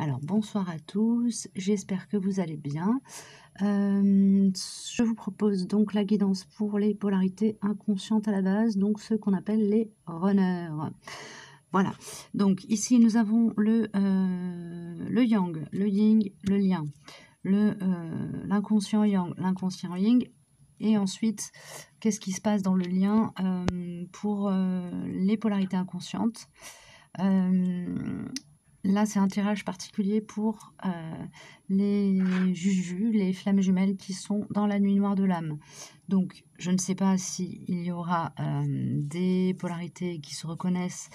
Alors bonsoir à tous, j'espère que vous allez bien. Je vous propose donc la guidance pour les polarités inconscientes à la base, donc ceux qu'on appelle les runners. Voilà, donc ici nous avons le yang, le yin, le lien, l'inconscient yang, l'inconscient yin, et ensuite qu'est-ce qui se passe dans le lien pour les polarités inconscientes. Là, c'est un tirage particulier pour les jujus, les flammes jumelles qui sont dans la nuit noire de l'âme. Donc, je ne sais pas s'il y aura des polarités qui se reconnaissent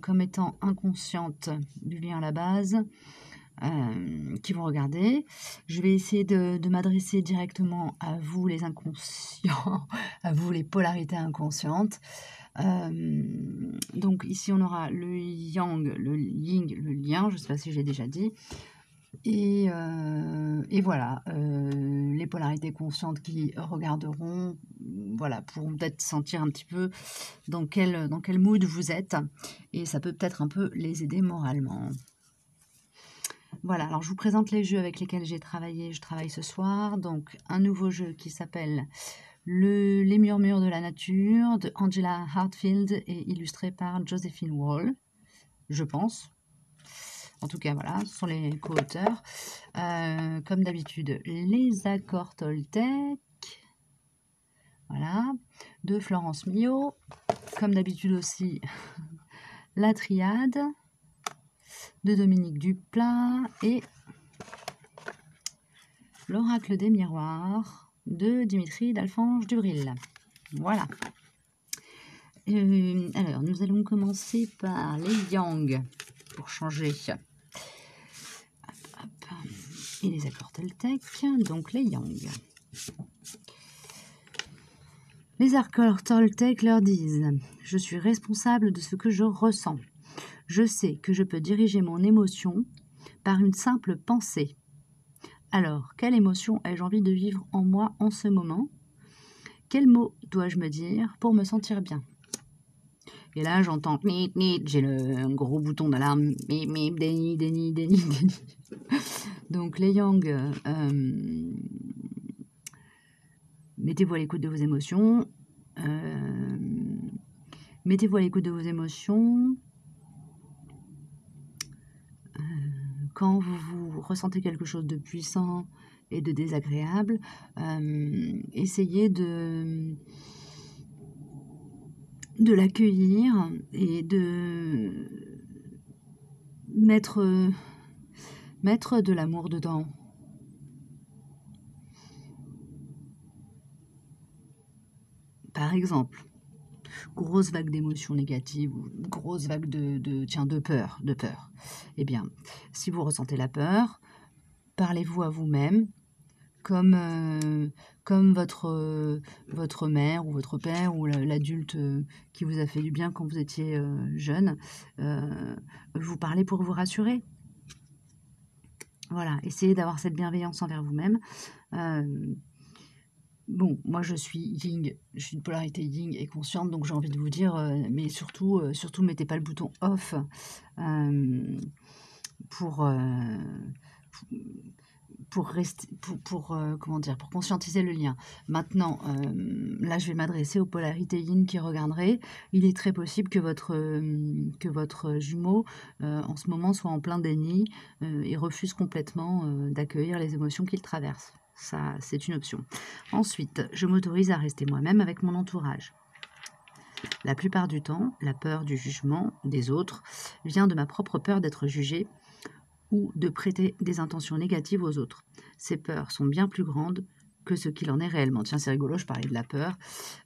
comme étant inconscientes du lien à la base, qui vont regarder. Je vais essayer de m'adresser directement à vous, les inconscients, à vous, les polarités inconscientes. Donc ici on aura le yang, le yin, le lien, je ne sais pas si j'ai déjà dit, et voilà, les polarités conscientes qui regarderont, voilà, pourront peut-être sentir un petit peu dans quel mood vous êtes, et ça peut peut-être un peu les aider moralement. Voilà, alors je vous présente les jeux avec lesquels j'ai travaillé. Je travaille ce soir, donc un nouveau jeu qui s'appelle Les murmures de la nature de Angela Hartfield et illustré par Josephine Wall, je pense. En tout cas, voilà, ce sont les co-auteurs. Comme d'habitude, les accords Toltec, voilà, de Florence Millot. Comme d'habitude aussi, la triade de Dominique Duplat et l'oracle des miroirs de Dimitri d'Alphonse Dubril. Voilà. Alors, nous allons commencer par les yang, pour changer. Hop, hop. Et les accords Toltec, donc les yang. Les accords Toltec leur disent « Je suis responsable de ce que je ressens. Je sais que je peux diriger mon émotion par une simple pensée. Alors, quelle émotion ai-je envie de vivre en moi en ce moment? Quels mots dois-je me dire pour me sentir bien ?» Et là, j'entends nit nit, j'ai un gros bouton d'alarme, mip mip, déni, déni, déni, déni. Donc les yang, mettez-vous à l'écoute de vos émotions. Mettez-vous à l'écoute de vos émotions. Quand vous ressentez quelque chose de puissant et de désagréable, essayez de l'accueillir et de mettre de l'amour dedans. Par exemple, grosse vague d'émotions négatives ou grosse vague de peur. Eh bien, si vous ressentez la peur, parlez-vous à vous-même comme votre mère ou votre père ou l'adulte qui vous a fait du bien quand vous étiez jeune. Vous parlez pour vous rassurer. Voilà, essayez d'avoir cette bienveillance envers vous-même. Bon, moi je suis yin, je suis une polarité yin et consciente, donc j'ai envie de vous dire, mais surtout mettez pas le bouton off pour rester, comment dire, pour conscientiser le lien. Maintenant, là je vais m'adresser aux polarités yin qui regarderaient. Il est très possible que votre jumeau en ce moment soit en plein déni et refuse complètement d'accueillir les émotions qu'il traverse. Ça, c'est une option. Ensuite, je m'autorise à rester moi-même avec mon entourage. La plupart du temps, la peur du jugement des autres vient de ma propre peur d'être jugée ou de prêter des intentions négatives aux autres. Ces peurs sont bien plus grandes que ce qu'il en est réellement. Tiens, c'est rigolo, je parlais de la peur.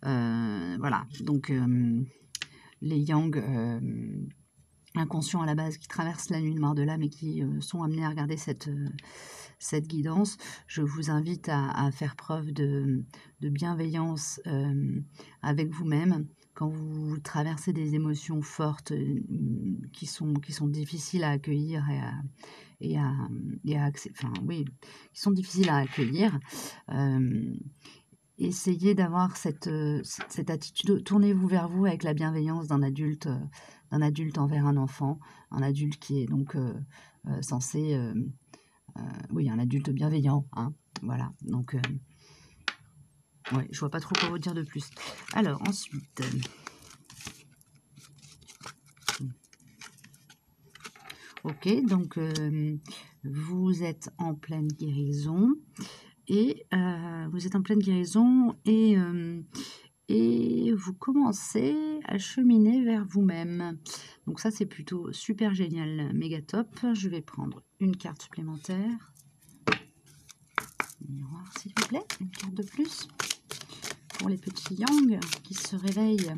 Voilà, donc les yang inconscients à la base qui traversent la nuit noire de l'âme et qui sont amenés à regarder cette guidance, je vous invite à faire preuve de bienveillance avec vous-même quand vous traversez des émotions fortes qui sont difficiles à accueillir qui sont difficiles à accueillir. Essayez d'avoir cette attitude, tournez-vous vers vous avec la bienveillance d'un adulte envers un enfant, un adulte qui est donc censé, oui, un adulte bienveillant, hein, voilà, donc ouais, je vois pas trop quoi vous dire de plus. Alors ensuite, ok, donc vous êtes en pleine guérison et vous commencez à cheminer vers vous-même. Donc ça, c'est plutôt super génial, méga top. Je vais prendre une carte supplémentaire. Miroir, s'il vous plaît, une carte de plus pour les petits yang qui se réveillent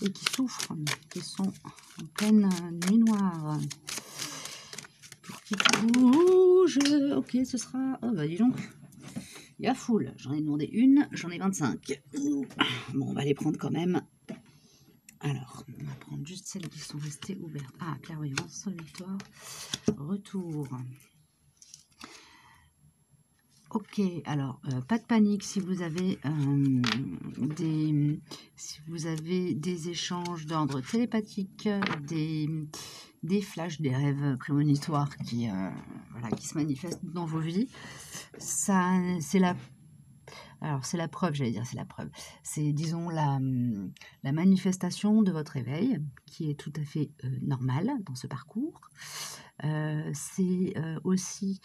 et qui souffrent, qui sont en pleine nuit noire. Pour qu'ils bougent. Ok, ce sera... Oh bah dis donc, il y a foule. J'en ai demandé une, j'en ai 25. Bon, on va les prendre quand même. Alors, on va prendre juste celles qui sont restées ouvertes. Ah, clairvoyance, victoire, retour. Ok, alors, pas de panique si vous avez des échanges d'ordre télépathique, des flashs, des rêves prémonitoires voilà, qui se manifestent dans vos vies. Ça, c'est la preuve, j'allais dire, c'est la preuve. C'est, disons, la manifestation de votre éveil, qui est tout à fait normale dans ce parcours. C'est aussi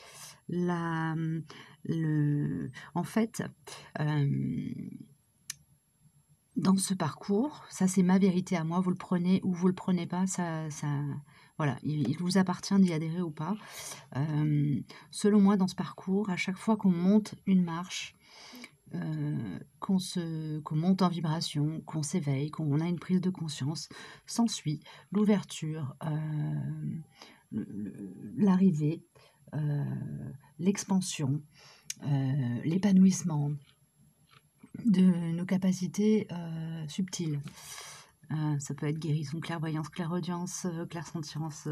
en fait, dans ce parcours, ça c'est ma vérité à moi, vous le prenez ou vous le prenez pas, voilà, il vous appartient d'y adhérer ou pas. Selon moi, dans ce parcours, à chaque fois qu'on monte une marche, qu'on monte en vibration, qu'on s'éveille, qu'on a une prise de conscience, s'ensuit l'ouverture, l'arrivée, l'expansion, l'épanouissement de nos capacités subtiles. Ça peut être guérison, clairvoyance, clairaudience, clairsentience,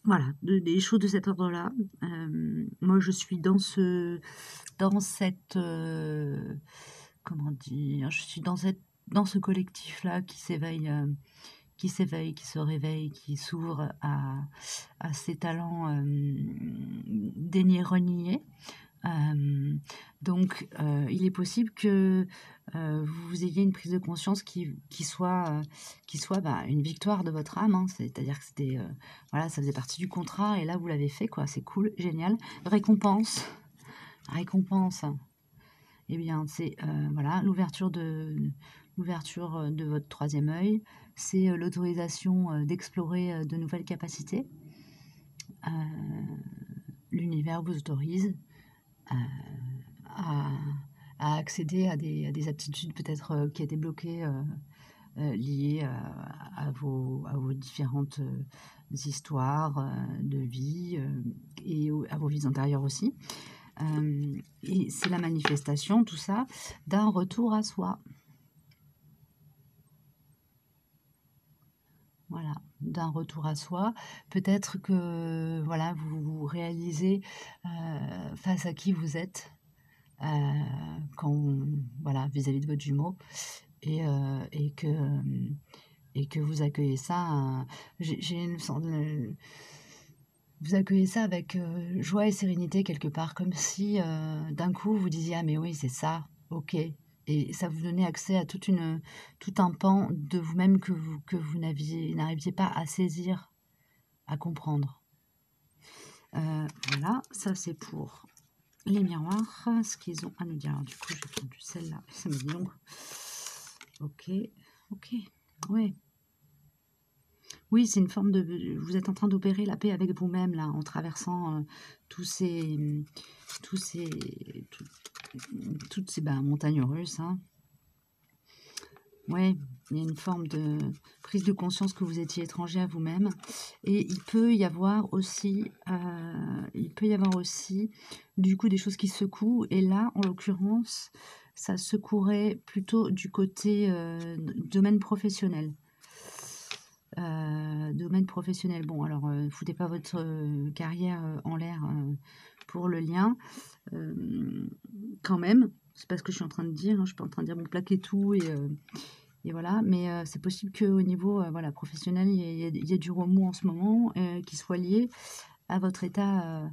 voilà, des choses de cet ordre-là. Moi, je suis dans cette, comment dire, je suis dans ce collectif-là qui s'éveille, qui se réveille, qui s'ouvre à ses talents déniés, reniés. Donc, il est possible que vous ayez une prise de conscience qui soit une victoire de votre âme, hein. C'est-à-dire que c'était, voilà, ça faisait partie du contrat et là, vous l'avez fait, quoi. C'est cool, génial. Récompense. Eh bien, c'est voilà, l'ouverture de votre troisième œil. C'est l'autorisation d'explorer de nouvelles capacités. L'univers vous autorise à accéder à des aptitudes peut-être qui étaient bloquées, liées à vos différentes histoires de vie et à vos vies antérieures aussi. Et c'est la manifestation, tout ça, d'un retour à soi. Voilà, d'un retour à soi. Peut-être que voilà, vous réalisez face à qui vous êtes voilà, vis-à-vis de votre jumeau et que vous accueillez ça. J'ai une sorte vous accueillez ça avec joie et sérénité quelque part, comme si d'un coup vous disiez ah mais oui c'est ça, ok. Et ça vous donnait accès à tout un pan de vous-même que vous n'arriviez pas à saisir, à comprendre. Voilà, ça c'est pour les miroirs, ce qu'ils ont à nous dire. Alors, du coup, j'ai prendre celle-là, ça me dit long. Ok, ouais. Oui, c'est une forme de... Vous êtes en train d'opérer la paix avec vous-même, là, en traversant toutes ces montagnes russes, hein. Ouais, il y a une forme de prise de conscience que vous étiez étranger à vous-même. Et il peut y avoir aussi, du coup, des choses qui secouent. Et là, en l'occurrence, ça secouerait plutôt du côté domaine professionnel. Domaine professionnel. Bon, alors, foutez pas votre carrière en l'air pour le lien. Quand même, c'est pas ce que je suis en train de dire, hein. Je suis pas en train de dire bon, plaquez tout et et voilà. Mais c'est possible qu'au niveau, voilà, professionnel, il y ait du remous en ce moment, qui soit lié à votre état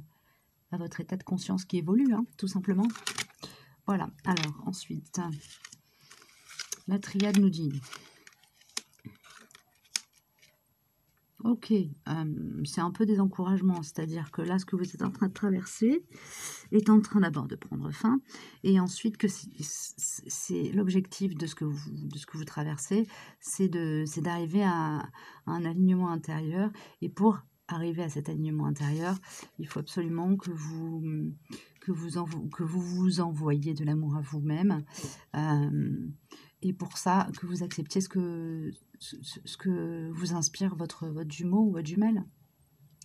de conscience qui évolue, hein, tout simplement. Voilà. Alors ensuite, la triade nous dit: OK, c'est un peu des encouragements, c'est-à-dire que là, ce que vous êtes en train de traverser est en train d'abord de prendre fin, et ensuite que c'est l'objectif de ce que vous traversez, c'est d'arriver à un alignement intérieur, et pour arriver à cet alignement intérieur, il faut absolument que vous vous envoyiez de l'amour à vous-même, et pour ça, que vous acceptiez ce que vous inspire votre jumeau ou votre jumelle,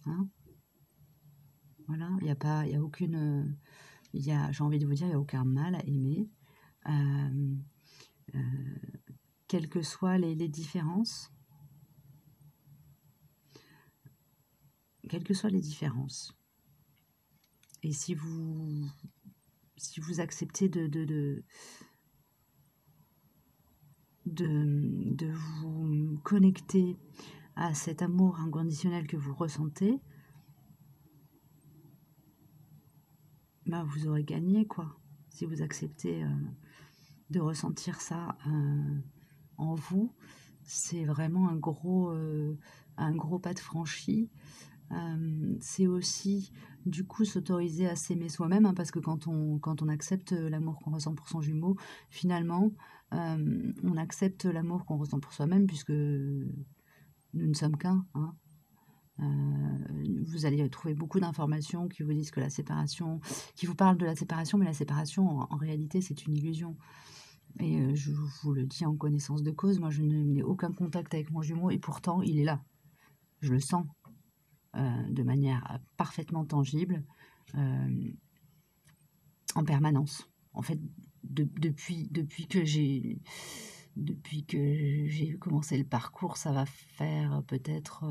hein. Voilà, il y a aucune, j'ai envie de vous dire, il y a aucun mal à aimer, hem, heu, quelles que soient les différences, quelles que soient les différences. Et si vous acceptez de vous connecter à cet amour inconditionnel que vous ressentez, bah, vous aurez gagné, quoi. Si vous acceptez, de ressentir ça, en vous, c'est vraiment un gros pas de franchi. C'est aussi, du coup, s'autoriser à s'aimer soi-même, hein, parce que quand on accepte l'amour qu'on ressent pour son jumeau, finalement, on accepte l'amour qu'on ressent pour soi-même, puisque nous ne sommes qu'un, hein. Vous allez trouver beaucoup d'informations qui vous disent que la séparation, qui vous parlent de la séparation, mais la séparation, en réalité, c'est une illusion. Et je vous le dis en connaissance de cause, moi, je n'ai aucun contact avec mon jumeau, et pourtant, il est là. Je le sens, de manière parfaitement tangible, hem, en permanence. En fait, depuis que j'ai commencé le parcours, ça va faire peut-être,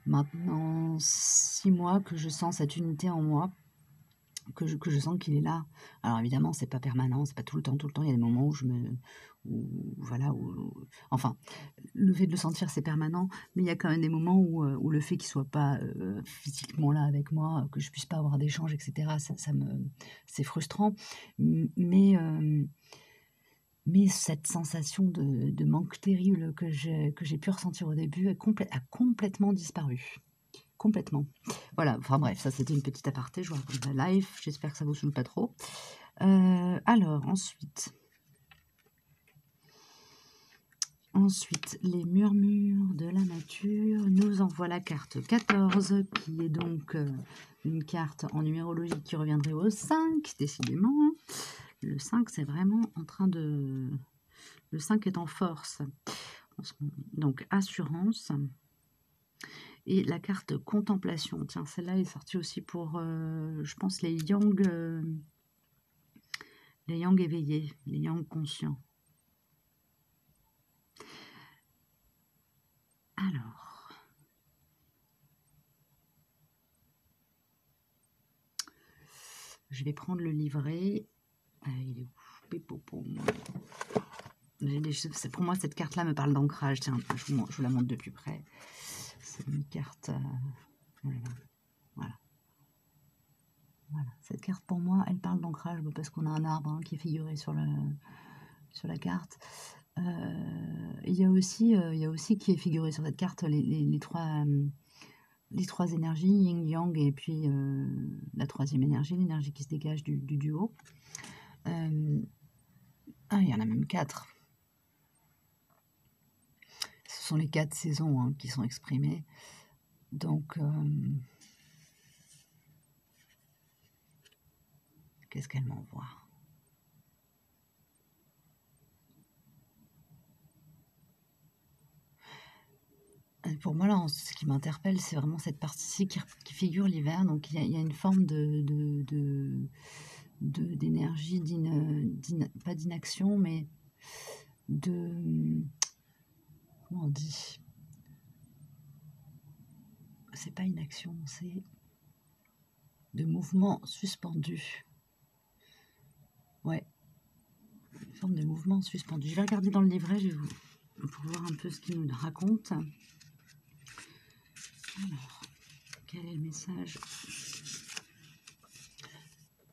maintenant 6 mois que je sens cette unité en moi, que je sens qu'il est là. Alors évidemment, c'est pas permanent, c'est pas tout le temps, tout le temps. Il y a des moments où voilà, enfin, le fait de le sentir, c'est permanent, mais il y a quand même des moments où le fait qu'il soit pas, physiquement là avec moi, que je puisse pas avoir d'échange, et cetera, c'est frustrant. Mais cette sensation de manque terrible que j'ai pu ressentir au début a complètement disparu. Complètement. Voilà, enfin bref, ça c'était une petite aparté, je vous raconte la life, j'espère que ça vous saoule pas trop. Alors ensuite, les murmures de la nature nous envoient la carte 14, qui est donc, une carte en numérologie qui reviendrait au 5, décidément. Le 5, c'est vraiment en train de... Le 5 est en force. Donc, assurance. Et la carte contemplation. Tiens, celle-là est sortie aussi pour, je pense, les yang éveillés, les yang conscients. Alors, je vais prendre le livret. Il est où? Pépopom. Pour moi, cette carte-là me parle d'ancrage. Tiens, je vous la montre de plus près. C'est une carte... voilà. Voilà. Cette carte, pour moi, elle parle d'ancrage, parce qu'on a un arbre, hein, qui est figuré sur la carte. Il y a aussi qui est figuré sur cette carte les trois énergies, yin, yang, et puis la troisième énergie, l'énergie qui se dégage du duo. Il y en a même 4. Ce sont les 4 saisons, hein, qui sont exprimées. Donc, qu'est-ce qu'elle m'envoie? Pour moi, là, ce qui m'interpelle, c'est vraiment cette partie-ci qui figure l'hiver. Donc, il y a une forme d'énergie, pas d'inaction, mais de... Comment on dit? C'est pas inaction, c'est de mouvement suspendu. Ouais. forme de mouvement suspendu. Je vais regarder dans le livret, je vais vous pour voir un peu ce qu'il nous raconte. Alors, quel est le message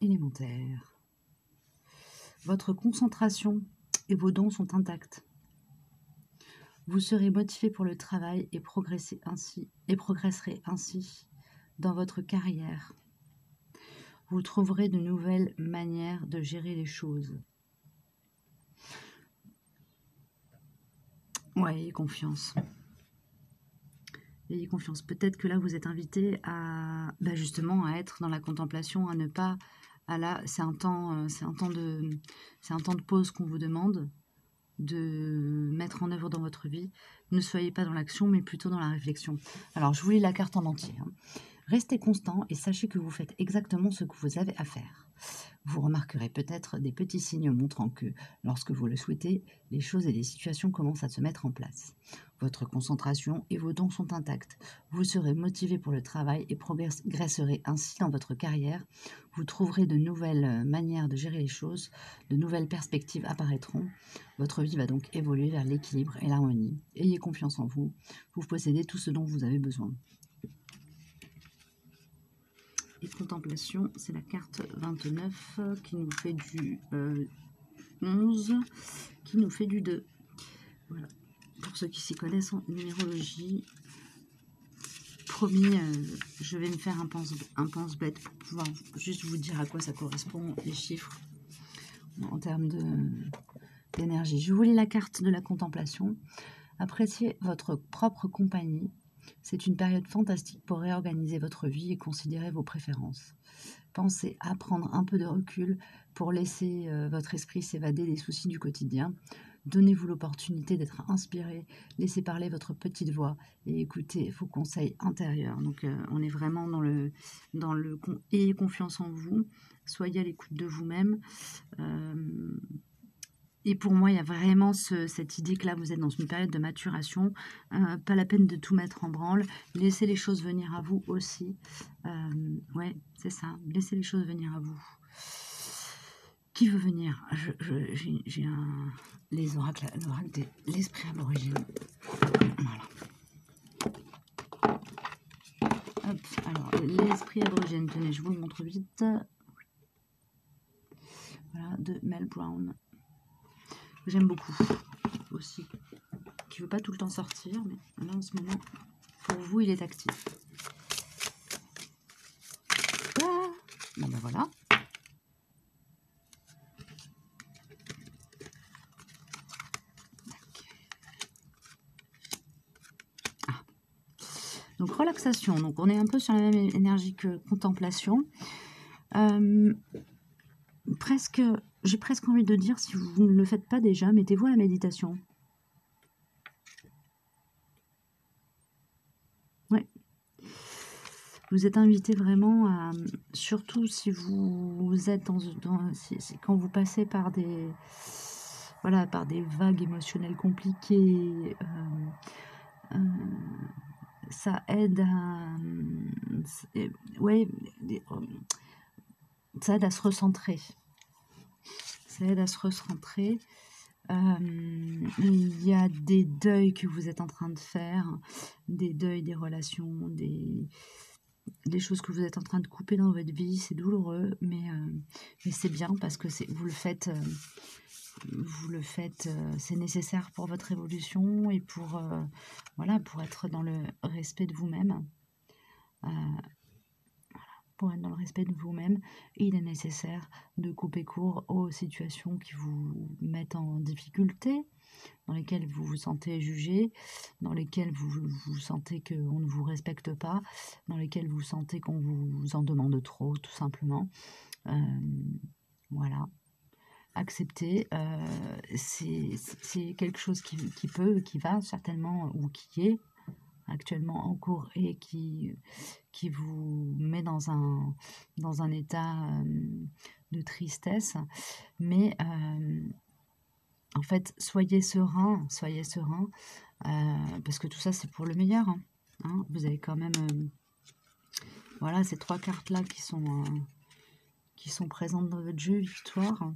élémentaire? Votre concentration et vos dons sont intacts. Vous serez motivé pour le travail et progresserez ainsi dans votre carrière. Vous trouverez de nouvelles manières de gérer les choses. Ouais, ayez confiance. Ayez confiance. Peut-être que là, vous êtes invité à justement à être dans la contemplation, à ne pas... c'est un temps de pause qu'on vous demande de mettre en œuvre dans votre vie. Ne soyez pas dans l'action, mais plutôt dans la réflexion. Alors, je vous lis la carte en entier. Restez constant et sachez que vous faites exactement ce que vous avez à faire. Vous remarquerez peut-être des petits signes montrant que, lorsque vous le souhaitez, les choses et les situations commencent à se mettre en place. Votre concentration et vos dons sont intacts. Vous serez motivé pour le travail et progresserez ainsi dans votre carrière. Vous trouverez de nouvelles manières de gérer les choses, de nouvelles perspectives apparaîtront. Votre vie va donc évoluer vers l'équilibre et l'harmonie. Ayez confiance en vous. Vous possédez tout ce dont vous avez besoin. Et contemplation, c'est la carte 29 qui nous fait du 11, qui nous fait du 2. Voilà. Pour ceux qui s'y connaissent en numérologie, promis, je vais me faire un pense-bête pour pouvoir juste vous dire à quoi ça correspond, les chiffres, en termes d'énergie. Je vous lis la carte de la contemplation. Appréciez votre propre compagnie. C'est une période fantastique pour réorganiser votre vie et considérer vos préférences. Pensez à prendre un peu de recul pour laisser votre esprit s'évader des soucis du quotidien. Donnez-vous l'opportunité d'être inspiré, laissez parler votre petite voix et écoutez vos conseils intérieurs. Donc on est vraiment ayez confiance en vous, soyez à l'écoute de vous-même. Et pour moi, il y a vraiment cette idée que là, vous êtes dans une période de maturation. Pas la peine de tout mettre en branle. Laissez les choses venir à vous aussi. Ouais, c'est ça. Laissez les choses venir à vous. Qui veut venir? J'ai l'oracle de l'esprit aborigène. Voilà. Hop, alors, l'esprit aborigène, tenez, je vous le montre vite. Voilà, de Mel Brown. J'aime beaucoup aussi, qui ne veut pas tout le temps sortir, mais là en ce moment, pour vous, il est actif. Ah, bon ben voilà. Ah. Donc relaxation, donc on est un peu sur la même énergie que contemplation. J'ai presque envie de dire, si vous ne le faites pas déjà, mettez-vous à la méditation. Ouais. Vous êtes invité vraiment à, surtout si vous êtes quand vous passez par des vagues émotionnelles compliquées, ça aide à, ça aide à se recentrer. Ça aide à se recentrer. Il y a des deuils que vous êtes en train de faire, des deuils des relations, des choses que vous êtes en train de couper dans votre vie. C'est douloureux, mais c'est bien parce que vous le faites, c'est nécessaire pour votre évolution et pour être dans le respect de vous-même. Pour être dans le respect de vous-même, il est nécessaire de couper court aux situations qui vous mettent en difficulté, dans lesquelles vous vous sentez jugé, dans lesquelles vous sentez qu'on ne vous respecte pas, dans lesquelles vous sentez qu'on vous en demande trop, tout simplement. Voilà. Accepter, c'est quelque chose qui va certainement, ou qui est actuellement en cours et qui vous met dans un état de tristesse, mais en fait soyez serein, parce que tout ça c'est pour le meilleur, hein. Vous avez quand même voilà ces 3 cartes là qui sont présentes dans votre jeu: victoire,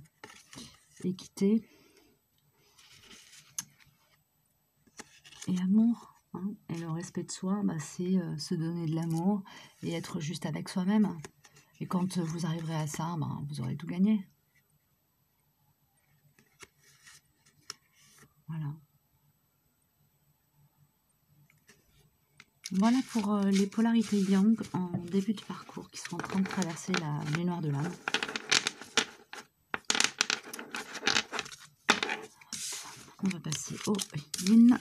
équité et amour. Hein. Et le respect de soi, bah, c'est se donner de l'amour et être juste avec soi-même. Et quand vous arriverez à ça, bah, vous aurez tout gagné. Voilà. Voilà pour les polarités yang en début de parcours qui sont en train de traverser la nuit noire de l'âme. On va passer au yin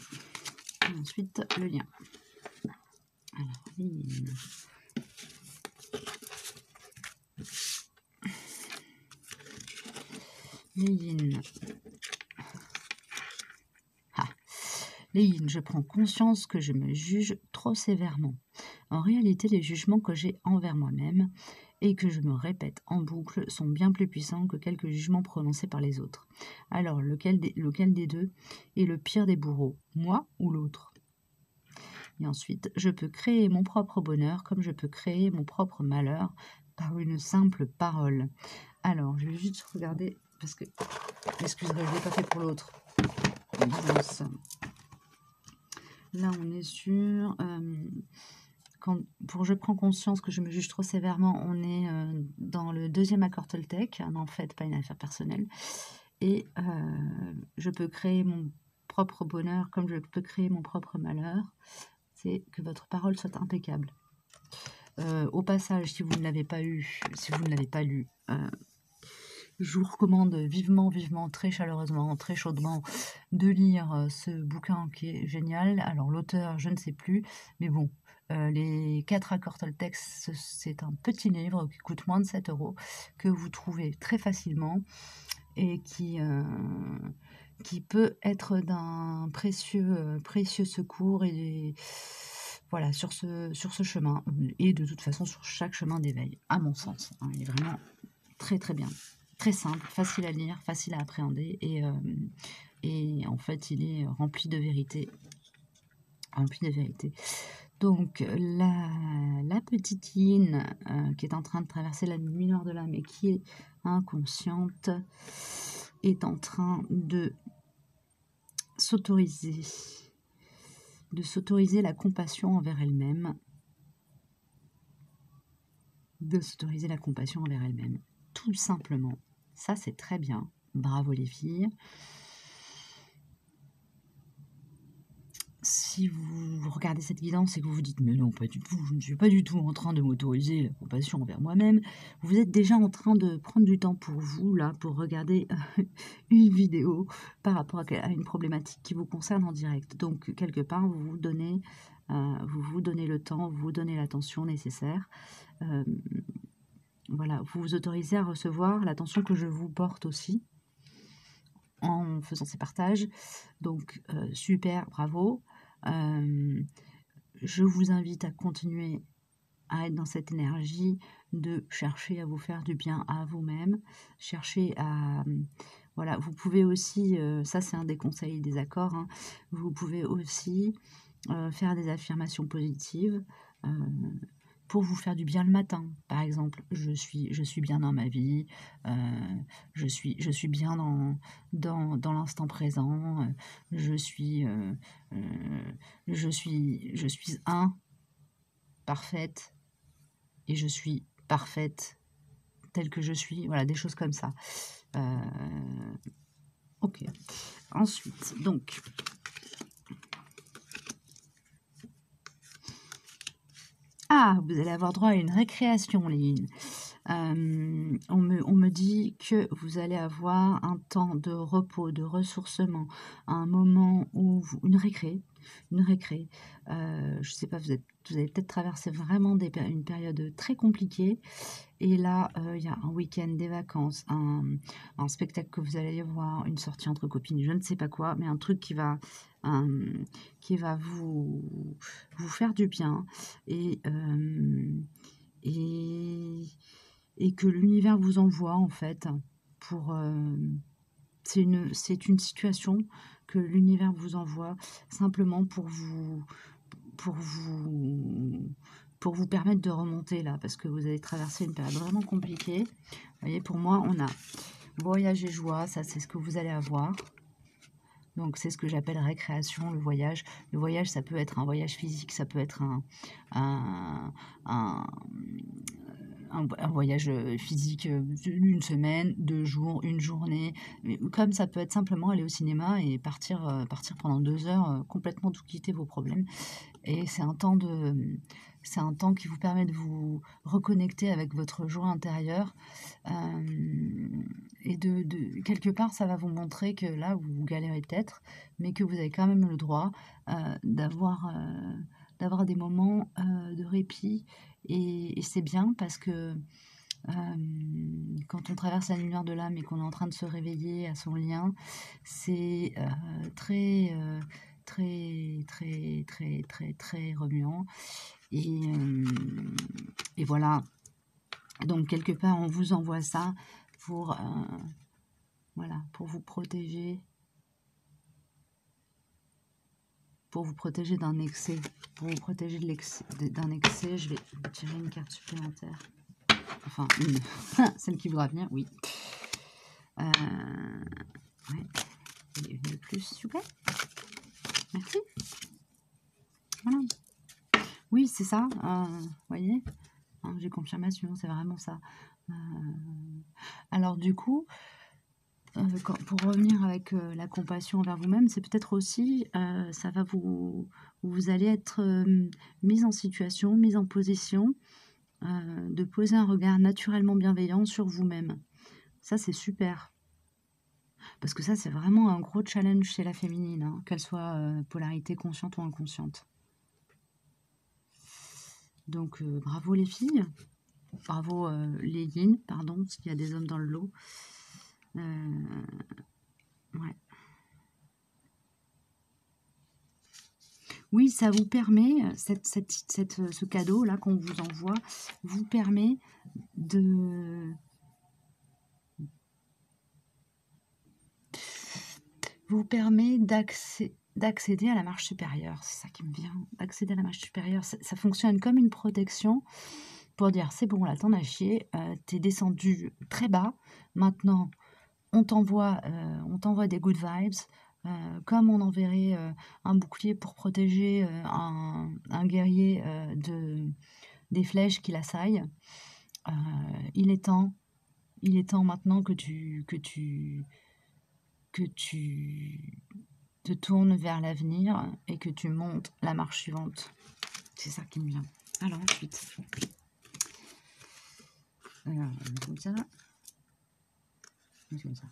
et ensuite le lien. Alors, yin. Les yin. Ah. Les yin, je prends conscience que je me juge trop sévèrement. En réalité, les jugements que j'ai envers moi-même et que je me répète en boucle sont bien plus puissants que quelques jugements prononcés par les autres. Alors, lequel des deux est le pire des bourreaux, moi ou l'autre? Et ensuite, je peux créer mon propre bonheur comme je peux créer mon propre malheur par une simple parole. Alors, je vais juste regarder, parce que, excusez-moi, je ne l'ai pas fait pour l'autre. Là, on est sur... pour je prends conscience que je me juge trop sévèrement, on est dans le deuxième accord Toltec, en fait, pas une affaire personnelle. Et je peux créer mon propre bonheur comme je peux créer mon propre malheur. C'est que votre parole soit impeccable. Au passage, si vous ne l'avez pas eu, si vous ne l'avez pas lu, je vous recommande vivement, vivement, très chaleureusement, très chaudement de lire ce bouquin qui est génial. Alors l'auteur, je ne sais plus, mais bon, les 4 accords Toltec, c'est un petit livre qui coûte moins de 7 €, que vous trouvez très facilement et qui peut être d'un précieux secours et voilà, sur ce chemin et de toute façon sur chaque chemin d'éveil, à mon sens. Hein, il est vraiment très très bien, très simple, facile à lire, facile à appréhender et en fait il est rempli de vérité. Donc la petite Yin qui est en train de traverser la nuit noire de l'âme et qui est inconsciente est en train de s'autoriser la compassion envers elle-même, tout simplement. Ça, c'est très bien. Bravo les filles. Si vous regardez cette guidance et que vous vous dites « Mais non, pas du tout, je ne suis pas du tout en train de m'autoriser la compassion envers moi-même », vous êtes déjà en train de prendre du temps pour vous, là, pour regarder une vidéo par rapport à une problématique qui vous concerne en direct. Donc, quelque part, vous vous donnez le temps, vous vous donnez l'attention nécessaire. Voilà, vous vous autorisez à recevoir l'attention que je vous porte aussi en faisant ces partages. Donc, super, bravo. Je vous invite à continuer à être dans cette énergie de chercher à vous faire du bien à vous-même, chercher à... Voilà, vous pouvez aussi, ça c'est un des conseils des accords, hein, vous pouvez aussi faire des affirmations positives pour vous faire du bien le matin. Par exemple, je suis bien dans ma vie, je suis bien dans l'instant présent, je suis parfaite et je suis parfaite telle que je suis. Voilà, des choses comme ça. Ok. Ensuite, donc... Ah, vous allez avoir droit à une récréation, Léine. On me dit que vous allez avoir un temps de repos, de ressourcement, un moment où une récré. Je ne sais pas, vous avez peut-être traversé vraiment une période très compliquée. Et là, il y a un week-end, des vacances, un spectacle que vous allez voir, une sortie entre copines, je ne sais pas quoi, mais un truc qui va vous faire du bien et que l'univers vous envoie en fait pour c'est une situation que l'univers vous envoie simplement pour vous pour vous permettre de remonter là, parce que vous avez traversé une période vraiment compliquée. Vous voyez, pour moi, on a voyage et joie, ça c'est ce que vous allez avoir. Donc c'est ce que j'appelle récréation, le voyage. Le voyage, ça peut être un voyage physique, ça peut être un un, un voyage, physique, d'1 semaine, 2 jours, une journée, mais comme ça peut être simplement aller au cinéma et partir pendant 2 heures, complètement tout quitter vos problèmes et c'est un temps qui vous permet de vous reconnecter avec votre joie intérieure, et de quelque part, ça va vous montrer que là, vous galérez peut-être, mais que vous avez quand même le droit, heu, d'avoir, d'avoir des moments, de répit et c'est bien parce que, quand on traverse la lumière de l'âme et qu'on est en train de se réveiller à son lien, c'est, très remuant et voilà. Donc quelque part, on vous envoie ça pour, voilà, pour vous protéger d'un excès, pour vous protéger d'un excès. Je vais tirer une carte supplémentaire. Enfin, une, celle qui voudra venir, oui. Ouais. Et une de plus, s'il vous plaît. Merci. Voilà. Oui, c'est ça. Voyez, hein, j'ai confirmation, c'est vraiment ça. Alors du coup, pour revenir avec la compassion envers vous-même, c'est peut-être aussi, ça va vous allez être mise en situation, mise en position de poser un regard naturellement bienveillant sur vous-même. Ça, c'est super. Parce que ça, c'est vraiment un gros challenge chez la féminine, hein, qu'elle soit polarité consciente ou inconsciente. Donc, bravo les filles. Bravo les yin, pardon, parce qu'il y a des hommes dans le lot. Ouais. Oui, ça vous permet, ce cadeau-là qu'on vous envoie, vous permet de d'accéder à la marche supérieure. C'est ça qui me vient, d'accéder à la marche supérieure. Ça fonctionne comme une protection pour dire: «C'est bon, là, t'en as chié, tu descendu très bas. Maintenant, on t'envoie des good vibes, comme on enverrait, un bouclier pour protéger, un guerrier, des flèches qui l'assaillent. Heu, il est temps il est temps maintenant que tu te tournes vers l'avenir et que tu montes la marche suivante». C'est ça qui me vient. Alors ensuite, comme ça, comme ça.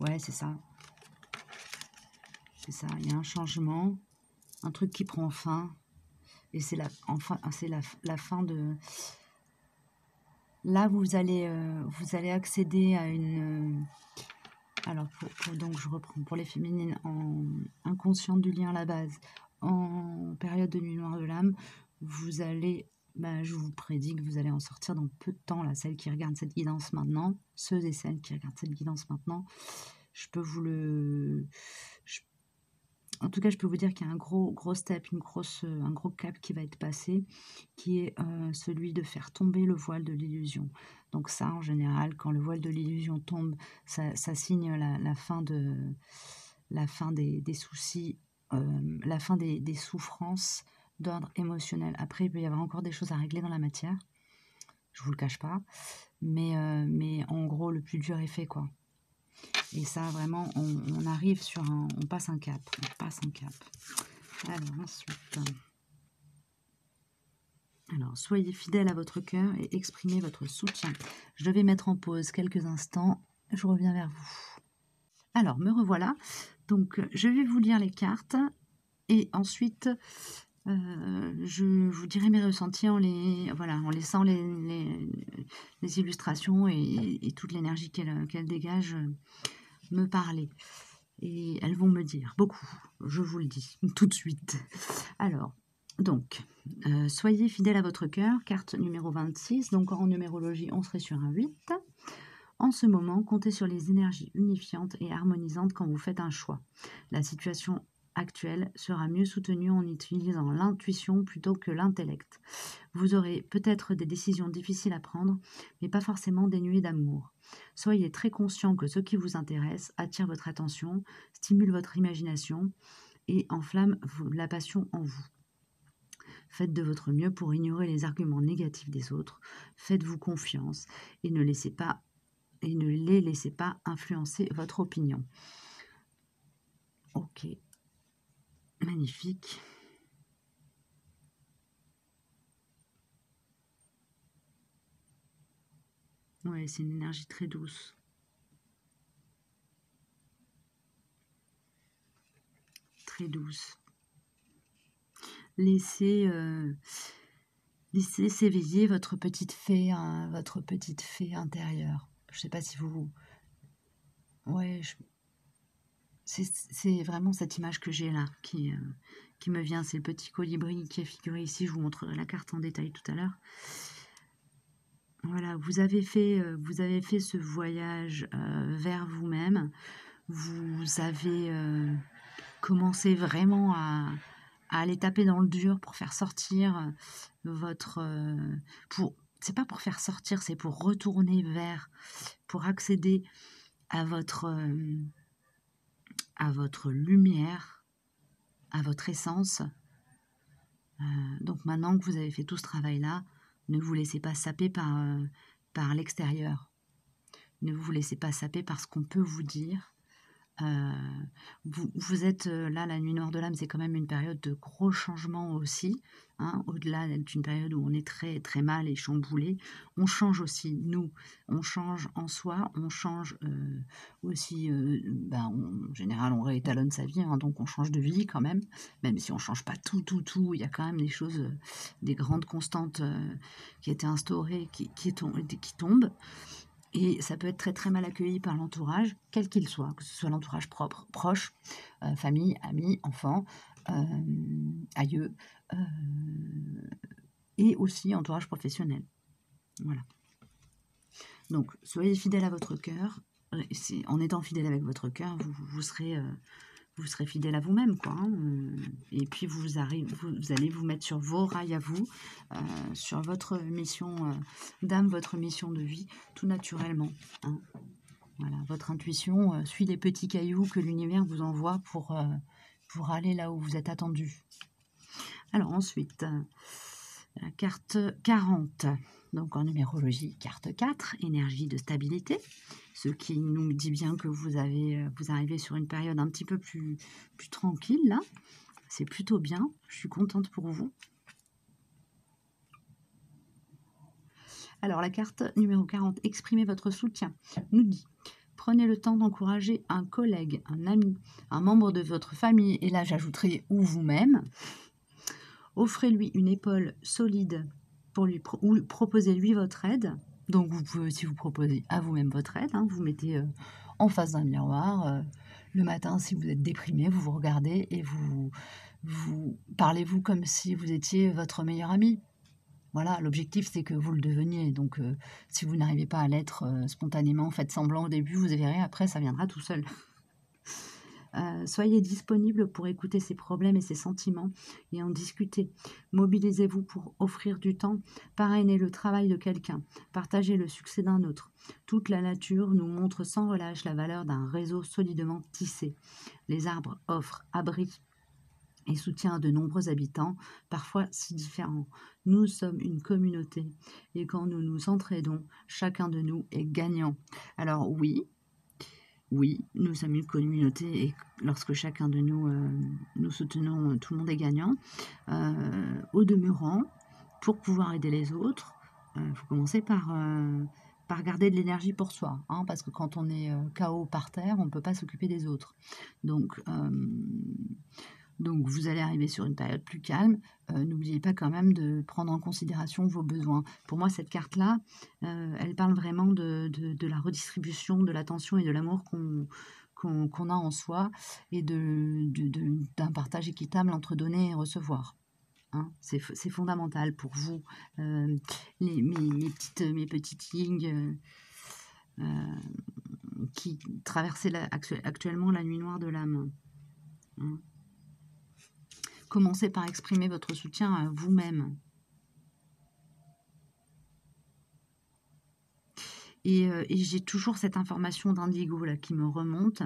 Ouais, c'est ça. C'est ça, il y a un changement, un truc qui prend fin et c'est la fin de là, vous allez accéder à une, alors donc je reprends pour les féminines en inconsciente du lien à la base, en période de nuit noire de l'âme, vous allez, bah, je vous prédis que vous allez en sortir dans peu de temps là, celles qui regardent cette guidance maintenant, ceux et celles qui regardent cette guidance maintenant, je peux vous le je en tout cas, je peux vous dire qu'il y a un gros step, un gros cap qui va être passé, qui est, celui de faire tomber le voile de l'illusion. Donc ça, en général, quand le voile de l'illusion tombe, ça signe la fin des soucis, la fin des souffrances d'ordre émotionnel. Après, il peut y avoir encore des choses à régler dans la matière, je vous le cache pas, mais en gros, le plus dur est fait, quoi. Et ça, vraiment, on arrive sur on passe un cap, Alors ensuite, soyez fidèle à votre cœur et exprimez votre soutien. Je vais mettre en pause quelques instants, je reviens vers vous. Alors, me revoilà. Donc, je vais vous lire les cartes et ensuite, je vous dirai mes ressentis en laissant les illustrations et toute l'énergie qu'elles dégagent me parler. Et elles vont me dire beaucoup, je vous le dis tout de suite. Alors, donc, soyez fidèle à votre cœur, carte numéro 26. Donc en numérologie, on serait sur un 8. En ce moment, comptez sur les énergies unifiantes et harmonisantes quand vous faites un choix. La situation actuelle sera mieux soutenue en utilisant l'intuition plutôt que l'intellect. Vous aurez peut-être des décisions difficiles à prendre, mais pas forcément dénuées d'amour. Soyez très conscient que ce qui vous intéresse attire votre attention, stimule votre imagination et enflamme la passion en vous. Faites de votre mieux pour ignorer les arguments négatifs des autres. Faites-vous confiance et ne les laissez pas influencer votre opinion. Ok, magnifique. Ouais, c'est une énergie très douce. Très douce. Laissez s'éveiller votre petite fée intérieure. Je sais pas si vous... Ouais, c'est vraiment cette image que j'ai là qui me vient. C'est le petit colibri qui est figuré ici. Je vous montrerai la carte en détail tout à l'heure. Voilà, vous avez fait ce voyage vers vous-même. Vous avez commencé vraiment à aller taper dans le dur pour faire sortir votre... c'est pas pour faire sortir, c'est pour retourner pour accéder à votre lumière, à votre essence. Donc maintenant que vous avez fait tout ce travail-là, ne vous laissez pas saper par l'extérieur. Ne vous laissez pas saper par ce qu'on peut vous dire. Vous êtes là, la nuit noire de l'âme, c'est quand même une période de gros changements aussi, hein, au-delà d'une période où on est très très mal et chamboulé. On change aussi, nous, on change en soi, on change aussi, en général on réétalonne sa vie, hein, donc on change de vie quand même si on change pas tout, il y a quand même des choses, des grandes constantes qui étaient instaurées, qui tombent. Et ça peut être très très mal accueilli par l'entourage, quel qu'il soit, que ce soit l'entourage proche, famille, amis, enfants, aïeux, et aussi entourage professionnel. Voilà. Donc, soyez fidèle à votre cœur. En étant fidèle avec votre cœur, vous serez fidèle à vous-même, quoi. Hein. Et puis vous allez vous mettre sur vos rails à vous, sur votre mission d'âme, votre mission de vie, tout naturellement. Hein. Voilà, votre intuition suit les petits cailloux que l'univers vous envoie pour aller là où vous êtes attendu. Alors ensuite, la carte 40. Donc en numérologie, carte 4, énergie de stabilité. Ce qui nous dit bien que vous arrivez sur une période un petit peu plus tranquille, là. C'est plutôt bien, je suis contente pour vous. Alors la carte numéro 40, exprimez votre soutien, nous dit: prenez le temps d'encourager un collègue, un ami, un membre de votre famille, et là j'ajouterai ou vous-même. Offrez-lui une épaule solide ou proposez-lui votre aide. Donc vous pouvez aussi vous proposer à vous-même votre aide. Hein. Vous mettez en face d'un miroir. Le matin, si vous êtes déprimé, vous vous regardez et vous parlez-vous comme si vous étiez votre meilleur ami. Voilà, l'objectif c'est que vous le deveniez. Donc si vous n'arrivez pas à l'être spontanément, faites semblant au début, vous verrez, après ça viendra tout seul. Soyez disponible pour écouter ses problèmes et ses sentiments et en discuter. Mobilisez-vous pour offrir du temps, parrainer le travail de quelqu'un, partager le succès d'un autre. Toute la nature nous montre sans relâche la valeur d'un réseau solidement tissé. Les arbres offrent abri et soutien à de nombreux habitants, parfois si différents. Nous sommes une communauté et quand nous nous entraidons, chacun de nous est gagnant. Alors oui, nous sommes une communauté et lorsque chacun de nous nous soutenons, tout le monde est gagnant. Au demeurant, pour pouvoir aider les autres, il faut commencer par garder de l'énergie pour soi, hein, parce que quand on est KO par terre, on ne peut pas s'occuper des autres. Donc vous allez arriver sur une période plus calme. N'oubliez pas quand même de prendre en considération vos besoins. Pour moi, cette carte-là, elle parle vraiment de la redistribution, de l'attention et de l'amour qu'on a en soi et d'un partage équitable entre donner et recevoir. Hein, c'est fondamental pour vous. Mes petites lignes qui traversaient actuellement la nuit noire de l'âme. Hein. Commencez par exprimer votre soutien à vous-même. Et j'ai toujours cette information d'indigo là qui me remonte.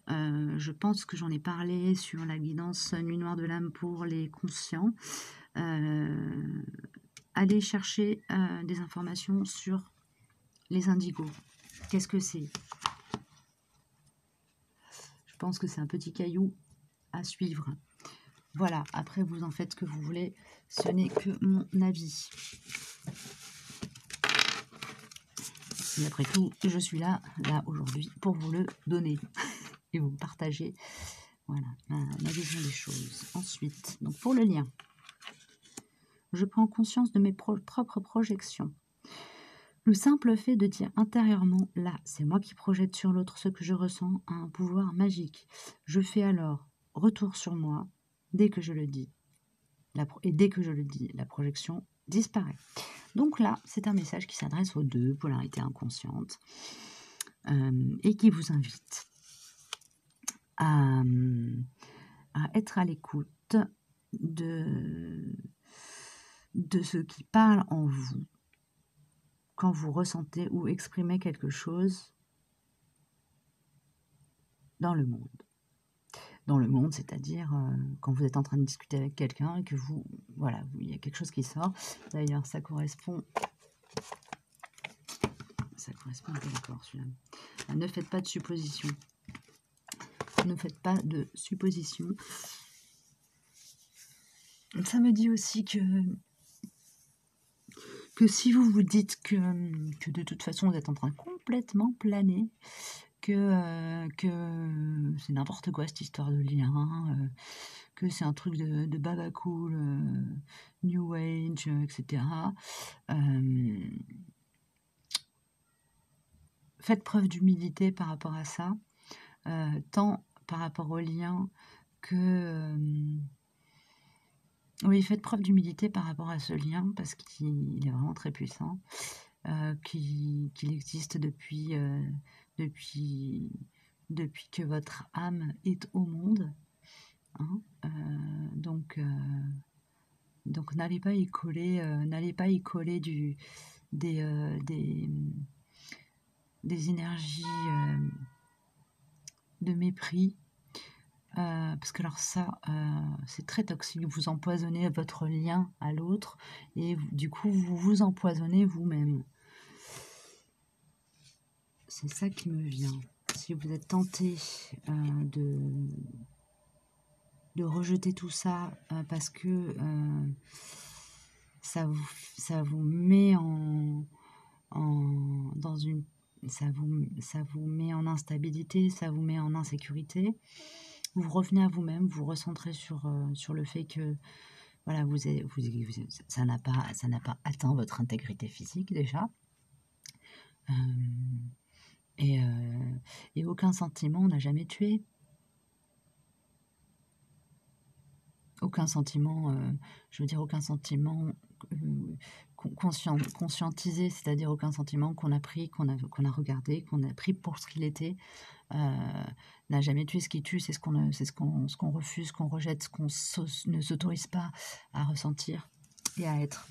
Je pense que j'en ai parlé sur la guidance Nuit Noire de l'âme pour les conscients. Allez chercher des informations sur les indigos. Qu'est-ce que c'est? Je pense que c'est un petit caillou à suivre. Voilà, après vous en faites ce que vous voulez, ce n'est que mon avis. Et après tout, je suis là aujourd'hui, pour vous le donner et vous partager, voilà, ma vision des choses. Ensuite, donc pour le lien, je prends conscience de mes propres projections. Le simple fait de dire intérieurement, là, c'est moi qui projette sur l'autre ce que je ressens, a un pouvoir magique. Je fais alors retour sur moi dès que je le dis. Et dès que je le dis, la projection disparaît. Donc là, c'est un message qui s'adresse aux deux, polarités inconscientes, et qui vous invite à être à l'écoute de ce qui parle en vous quand vous ressentez ou exprimez quelque chose dans le monde. Dans le monde, c'est-à-dire quand vous êtes en train de discuter avec quelqu'un et que vous, voilà, il y a quelque chose qui sort. D'ailleurs, ça correspond encore celui-là. Ne faites pas de suppositions. Ne faites pas de suppositions. Ça me dit aussi que si vous vous dites que de toute façon vous êtes en train de complètement planer, que c'est n'importe quoi cette histoire de lien, que c'est un truc de baba cool, New Age, etc. Faites preuve d'humilité par rapport à ça, tant par rapport au lien que... oui, faites preuve d'humilité par rapport à ce lien, parce qu'il est vraiment très puissant, qu'il existe depuis que votre âme est au monde. Hein, donc n'allez pas y coller, des énergies de mépris, parce que alors ça, c'est très toxique. Vous empoisonnez votre lien à l'autre et du coup vous vous empoisonnez vous-même. C'est ça qui me vient. Si vous êtes tenté de rejeter tout ça parce que ça vous met dans une... ça vous met en instabilité, ça vous met en insécurité. Vous revenez à vous-même, vous recentrez sur le fait que voilà, ça n'a pas atteint votre intégrité physique déjà. Et aucun sentiment n'a jamais tué. Aucun sentiment, je veux dire aucun sentiment conscientisé, c'est-à-dire aucun sentiment qu'on a pris, qu'on a regardé, qu'on a pris pour ce qu'il était, n'a jamais tué. Ce qui tue, c'est ce qu'on refuse, ce qu'on rejette, ce qu'on ne s'autorise pas à ressentir et à être.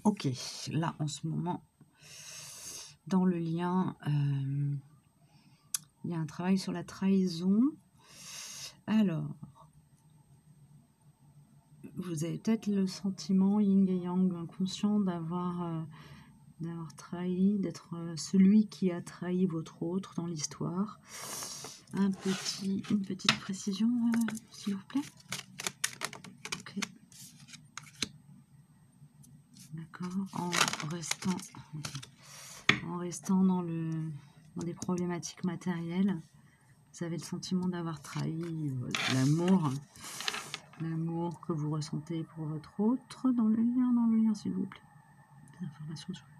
Ok, là en ce moment, dans le lien, il y a un travail sur la trahison. Alors, vous avez peut-être le sentiment yin et yang inconscient d'avoir trahi, d'être celui qui a trahi votre autre dans l'histoire. Une petite précision, s'il vous plaît. Ok. D'accord. En restant dans des problématiques matérielles, vous avez le sentiment d'avoir trahi l'amour que vous ressentez pour votre autre dans le lien, s'il vous plaît. Des informations sur le lien.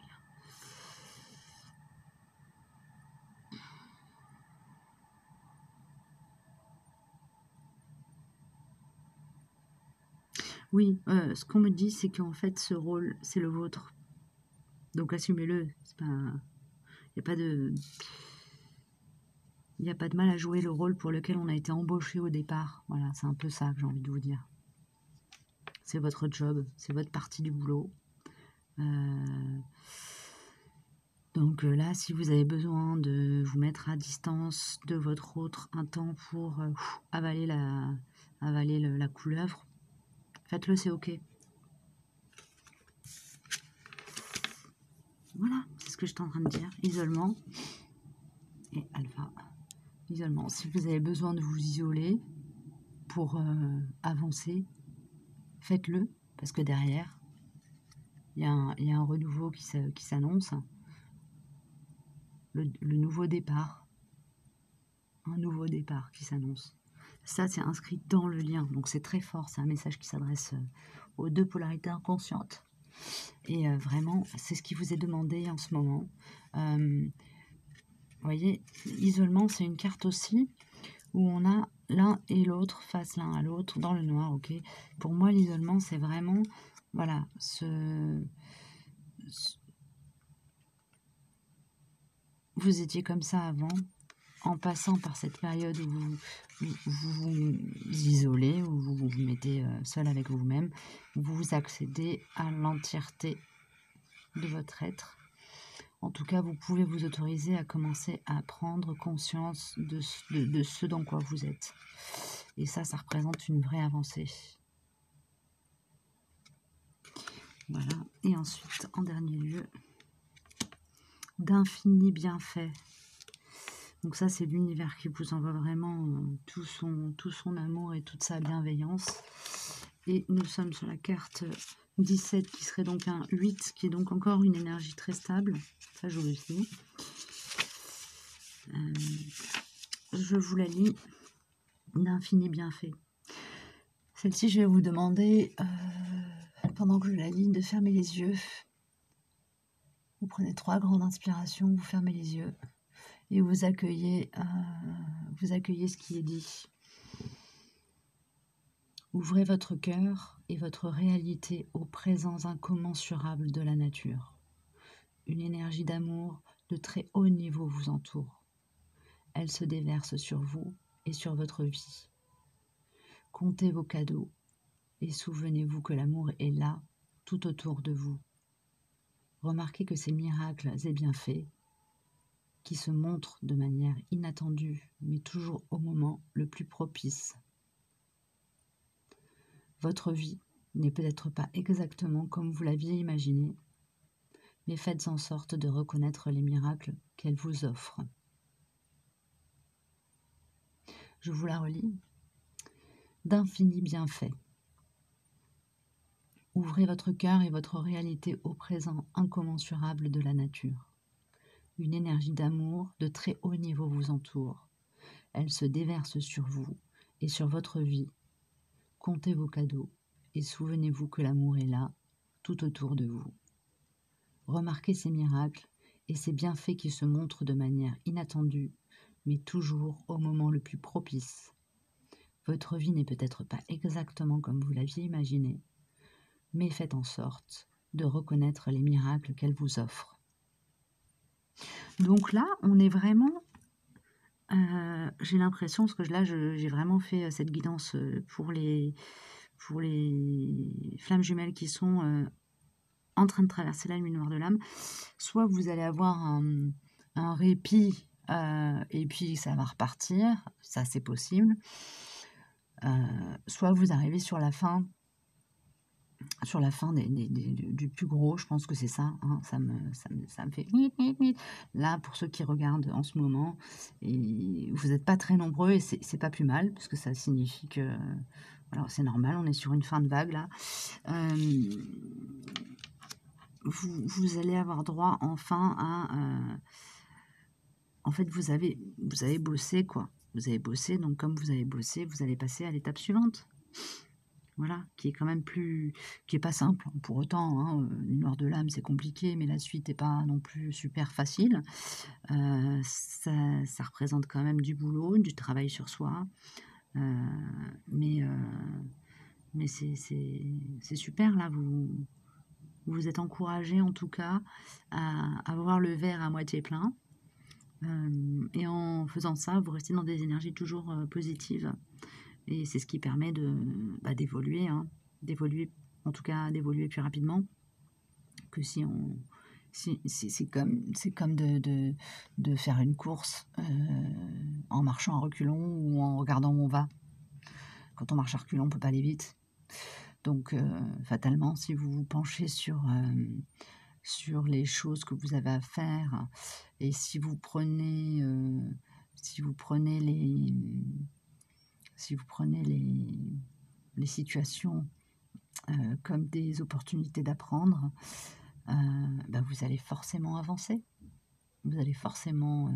Oui, ce qu'on me dit, c'est qu'en fait, ce rôle, c'est le vôtre. Donc assumez-le. Il n'y a pas de mal à jouer le rôle pour lequel on a été embauché au départ. Voilà, c'est un peu ça que j'ai envie de vous dire. C'est votre job, c'est votre partie du boulot. Donc là, si vous avez besoin de vous mettre à distance de votre autre un temps pour avaler la couleuvre, faites-le, c'est ok. Voilà, c'est ce que j'étais en train de dire. Isolement et alpha. Isolement. Si vous avez besoin de vous isoler pour avancer, faites-le, parce que derrière, il y a un renouveau qui s'annonce. Le nouveau départ. Un nouveau départ qui s'annonce. Ça, c'est inscrit dans le lien. Donc, c'est très fort. C'est un message qui s'adresse aux deux polarités inconscientes. Et vraiment, c'est ce qui vous est demandé en ce moment. Vous voyez, l'isolement, c'est une carte aussi où on a l'un et l'autre face l'un à l'autre dans le noir, ok. Pour moi, l'isolement, c'est vraiment, voilà, vous étiez comme ça avant, en passant par cette période où vous isolez, où vous vous mettez seul avec vous-même, vous accédez à l'entièreté de votre être. En tout cas, vous pouvez vous autoriser à commencer à prendre conscience de ce dans quoi vous êtes. Et ça représente une vraie avancée. Voilà. Et ensuite, en dernier lieu, d'infinis bienfaits. Donc ça, c'est l'univers qui vous envoie vraiment tout son amour et toute sa bienveillance. Et nous sommes sur la carte 17, qui serait donc un 8, qui est donc encore une énergie très stable. Ça, je vous le dis. Je vous la lis. D'infinis bienfaits. Celle-ci, je vais vous demander, pendant que je la lis, de fermer les yeux. Vous prenez 3 grandes inspirations, vous fermez les yeux et vous accueillez ce qui est dit. Ouvrez votre cœur et votre réalité aux présents incommensurables de la nature. Une énergie d'amour de très haut niveau vous entoure. Elle se déverse sur vous et sur votre vie. Comptez vos cadeaux et souvenez-vous que l'amour est là, tout autour de vous. Remarquez que ces miracles et bienfaits qui se montrent de manière inattendue, mais toujours au moment le plus propice. Votre vie n'est peut-être pas exactement comme vous l'aviez imaginé, mais faites en sorte de reconnaître les miracles qu'elle vous offre. Je vous la relis. D'infinis bienfaits. Ouvrez votre cœur et votre réalité au présent incommensurable de la nature. Une énergie d'amour de très haut niveau vous entoure. Elle se déverse sur vous et sur votre vie. Comptez vos cadeaux et souvenez-vous que l'amour est là, tout autour de vous. Remarquez ces miracles et ces bienfaits qui se montrent de manière inattendue, mais toujours au moment le plus propice. Votre vie n'est peut-être pas exactement comme vous l'aviez imaginé, mais faites en sorte de reconnaître les miracles qu'elle vous offre. Donc là, on est vraiment... j'ai l'impression, parce que là, j'ai vraiment fait cette guidance pour les flammes jumelles qui sont en train de traverser la nuit noire de l'âme. Soit vous allez avoir un répit et puis ça va repartir, ça c'est possible. Soit vous arrivez sur la fin du plus gros, je pense que c'est ça, hein, ça me fait... Là, pour ceux qui regardent en ce moment, et vous n'êtes pas très nombreux, et c'est pas plus mal, parce que ça signifie que... Alors c'est normal, on est sur une fin de vague, là. Vous allez avoir droit, enfin, à... en fait, vous avez bossé, quoi. Vous avez bossé, donc comme vous avez bossé, vous allez passer à l'étape suivante. Voilà, qui est quand même qui est pas simple pour autant, hein, une noire de l'âme c'est compliqué, mais la suite n'est pas non plus super facile. Ça représente quand même du boulot, du travail sur soi, mais c'est super là, vous êtes encouragé en tout cas à voir le verre à moitié plein, et en faisant ça, vous restez dans des énergies toujours positives. Et c'est ce qui permet d'évoluer, hein, d'évoluer, en tout cas d'évoluer plus rapidement. que si on c'est comme de faire une course, en marchant à reculons ou en regardant où on va. Quand on marche à reculons, on peut pas aller vite. Donc fatalement, si vous vous penchez sur les choses que vous avez à faire et si vous prenez les situations, comme des opportunités d'apprendre, bah, vous allez forcément avancer. Vous allez forcément,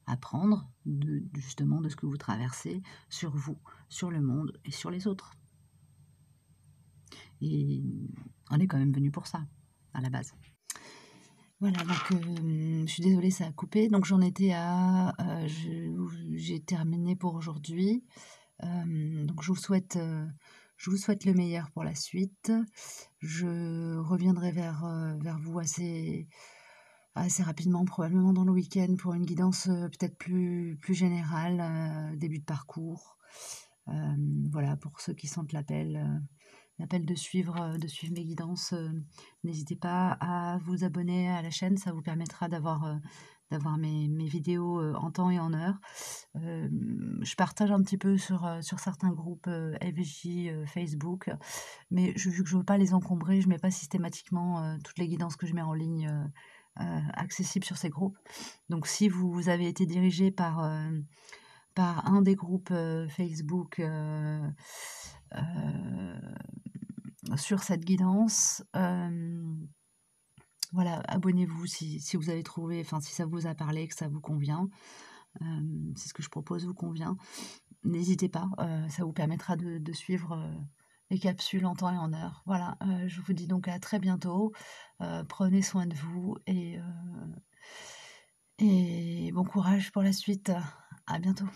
apprendre justement de ce que vous traversez sur vous, sur le monde et sur les autres. Et on est quand même venu pour ça, à la base. Voilà, donc je suis désolée, ça a coupé. Donc j'en étais à, j'ai terminé pour aujourd'hui. Donc je vous souhaite le meilleur pour la suite. Je reviendrai vers vous assez rapidement, probablement dans le week-end, pour une guidance, peut-être plus générale, début de parcours. Voilà, pour ceux qui sentent l'appel de suivre mes guidances, n'hésitez pas à vous abonner à la chaîne, ça vous permettra d'avoir mes vidéos, en temps et en heure. Je partage un petit peu sur certains groupes, FJ, Facebook, mais vu que je veux pas les encombrer, je mets pas systématiquement, toutes les guidances que je mets en ligne, accessibles sur ces groupes. Donc si vous avez été dirigé par un des groupes, Facebook, sur cette guidance, voilà, abonnez-vous si vous avez trouvé, enfin si ça vous a parlé, que ça vous convient, si ce que je propose vous convient. N'hésitez pas, ça vous permettra de suivre, les capsules en temps et en heure. Voilà, je vous dis donc à très bientôt, prenez soin de vous et bon courage pour la suite. À bientôt.